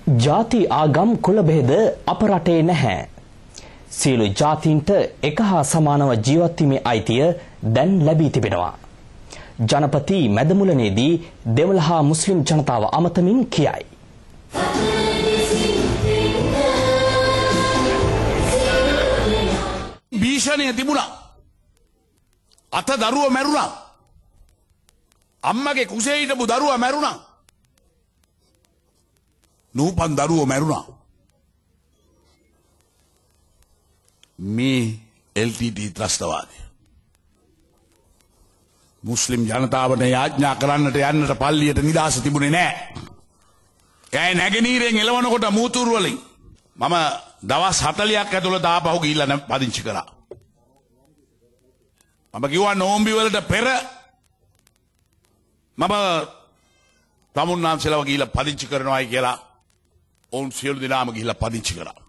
ජාති ආගම් කුල බෙහෙද අප රටේ නැහැ. සියලු ජාතීන්ට එක හා සමානව ජීවත් වීමේ අයිතිය දැන් ලැබී තිබෙනවා. ජනපති මැදමුලනේදී දෙමළ හා මුස්ලිම් ජනතාව අමතමින් කියයි. භීෂණය තිබුණා. අත දරුව මැරුණා. අම්මගේ කුසේ හිටපු දරුවා මැරුණා. නූපන් දරුවෝ මැරුණා. මේ LTT ත්‍රස්තවාදය මුස්ලිම් ජනතාවට යාඥා කරන්නට යන්නට පල්ලියට නිදහස තිබුණේ නැහැ. කෑ නැගෙනහිරෙන් එළවනකොට මූතුරු වලින් මම දවස් 40ක් ඇතුළත ආපහු ගිහිල්ලා පදිංචි කරා. මම කිව්වා නෝම්බි වලට පෙර මම තමුන්නාන්සලව ගිහිල්ලා පදිංචි කරනවායි කියලා ඔවුන් සියලු දෙනාම ගිහිල්ලා පදිංචි කරා.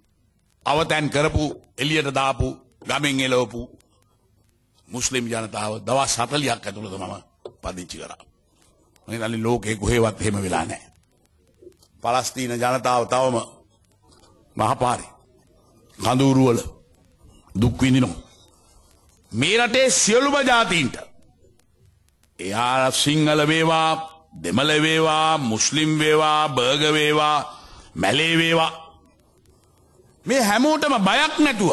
අවතැන් කරපු එළියට දාපු ගමෙන් එළවපු මුස්ලිම් ජනතාව දවස් 40ක් ඇතුළත මම පදිංචි කරා. මම හිතන්නේ ලෝකේ කොහෙවත් එහෙම වෙලා නැහැ. පලස්තීන ජනතාව තවම මහපාරේ කඳවුරු වල දුක් විඳිනවා. මේ රටේ සියලුම ජාතීන්ට එයා සිංහල වේවා, දෙමළ වේවා, මුස්ලිම් වේවා, බර්ග වේවා, මැලේ වේවා මේ හැමෝටම බයක් නැතුව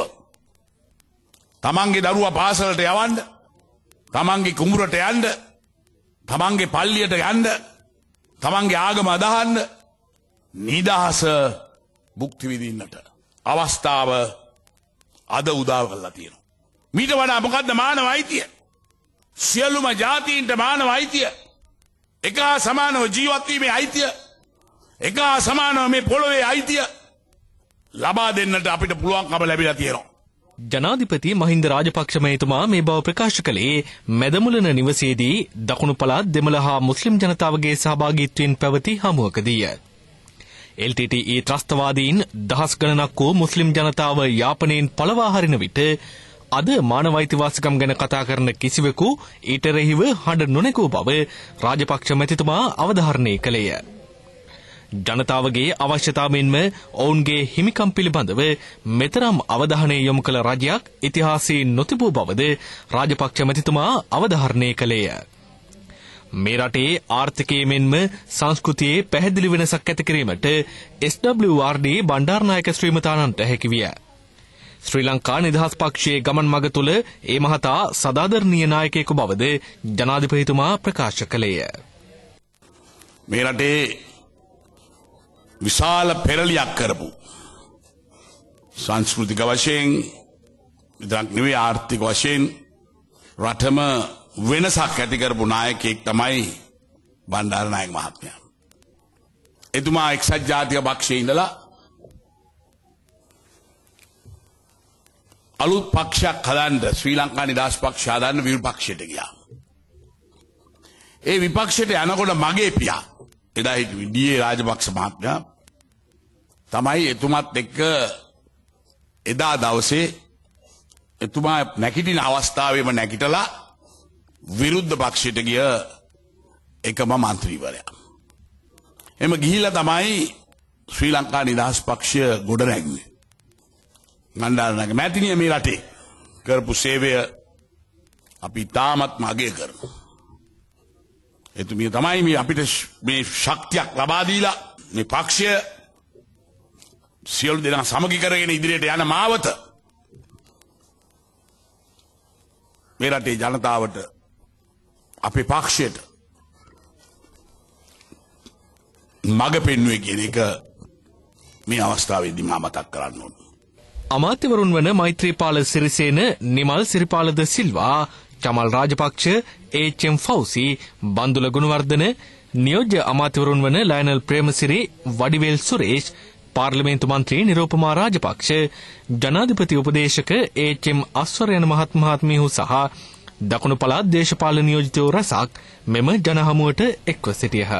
තමන්ගේ දරුවා පාසලට යවන්න, තමන්ගේ කුඹුරට යන්න, තමන්ගේ පල්ලියට යන්න, තමන්ගේ ආගම අදහන්න, නිදහස භුක්ති විඳින්නට අවස්ථාව අද උදා කරලා තියෙනවා. මීට වඩා මොකද්ද මානව අයිතිය? සියලුම ජාතීන්ට මානව අයිතිය, එක හා සමානව ජීවත් වීමේ අයිතිය, එක හා සමානව මේ පොළොවේ අයිතිය ලබා දෙන්නට අපිට පුළුවන්කම ලැබිලා තියෙනවා. ජනාධිපති මහින්ද රාජපක්ෂ මහතුමා මේ බව ප්‍රකාශ කළේ මැදමුලන නිවසේදී දකුණු පළාත් දෙමළ හා මුස්ලිම් ජනතාවගේ සහභාගීත්වයෙන් පැවති හමුවකදීය. LTTE ත්‍රස්තවාදීන් දහස් ගණනක් වූ මුස්ලිම් ජනතාව යාපනයෙන් පළවා හරින විට අද මානව අයිතිවාසිකම් ගැන කතා කරන කිසිවෙකු ඊට එරෙහිව හඬ නොනැගූ බව රාජපක්ෂ මැතිතුමා අවධාරණය කළේය. ජනතාවගේ අවශ්‍යතාවෙන්ම ඔවුන්ගේ හිමිකම් පිළිබඳව මෙතරම් අවධානය යොමු කළ රජයක් ඉතිහාසයේ නොතිබූ බවද රාජපක්ෂ මැතිතුමා අවධාරණය කළේය. මේ රටේ ආර්ථිකයේ මෙන්ම සංස්කෘතියේ පැහැදිලි වෙනසක් ඇති කිරීමට SWRD බණ්ඩාරනායක ශ්‍රීමතාණන්ට හැකි විය. ශ්‍රී ලංකා නිදහස් පක්ෂයේ ගමන් මඟ තුළ ඒ මහතා සදාදරණීය නායකයෙකු බවද ජනාධිපතිතුමා ප්‍රකාශ කළේය. මේ රටේ විශාල පෙරලියක් කරපු සංස්කෘතික වශයෙන් විතරක් නෙවෙයි ආර්ථික වශයෙන් රටම වෙනසක් ඇති කරපු නායකයෙක් තමයි බණ්ඩාරනායක මහත්මයා. එතුමා එක්සත් ජාතික පක්ෂයේ ඉඳලා අලුත් පක්ෂයක් හදන්න, ශ්‍රී ලංකා නිදහස් පක්ෂය හදන්න විපක්ෂයට ගියා. ඒ විපක්ෂයට යනකොට මගේ පියා එදා හිටපු ඩී.ඒ. රාජපක්ෂ මහත්මයා තමයි එතුමත් එක්ක එදා දවසේ එතුමා නැගිටින අවස්ථාවේම නැගිටලා විරුද්ධ පක්ෂයට ගිය එකම මන්ත්‍රීවරයා. එම ගිහිල්ලා තමයි ශ්‍රී ලංකා නිදහස් පක්ෂය ගොඩ නැගුවේ. බණ්ඩාරනායක මැතිණිය මේ රටේ කරපු සේවය අපි තාමත් අගය කරනවා. එතුමිය තමයි මේ අපිට මේ ශක්තියක් ලබා දීලා මේ පක්ෂය සියලු දෙනා සමගි කරගෙන ඉදිරියට යන මාවත මේ රටේ ජනතාවට අපේ පක්ෂයට මඟ පෙන්වුවේ කියන එක මේ අවස්ථාවේදී මම මතක් කරන්න ඕන. අමාත්‍යවරුන් වන මෛත්‍රීපාල සිරිසේන, නිමල් සිරිපාලද සිල්වා, චමල් රාජපක්ෂ, HM ෆෞසි, බන්දුල ගුණවර්ධන, නියෝජ්‍ය අමාත්‍යවරුන් වන ලයනල් ප්‍රේමසිරි, වඩිවේල් සුරේෂ්, පාර්ලිමේන්තු මන්ත්‍රී නිරූපමා රාජපක්ෂ, ජනාධිපති උපදේශක HM අස්වරයන මහත්මයාහු සහ දකුණු පළාත් දේශපාලන නියෝජිතයෝ රැසක් මෙම ජනහමුවට එක්ව සිටියහ.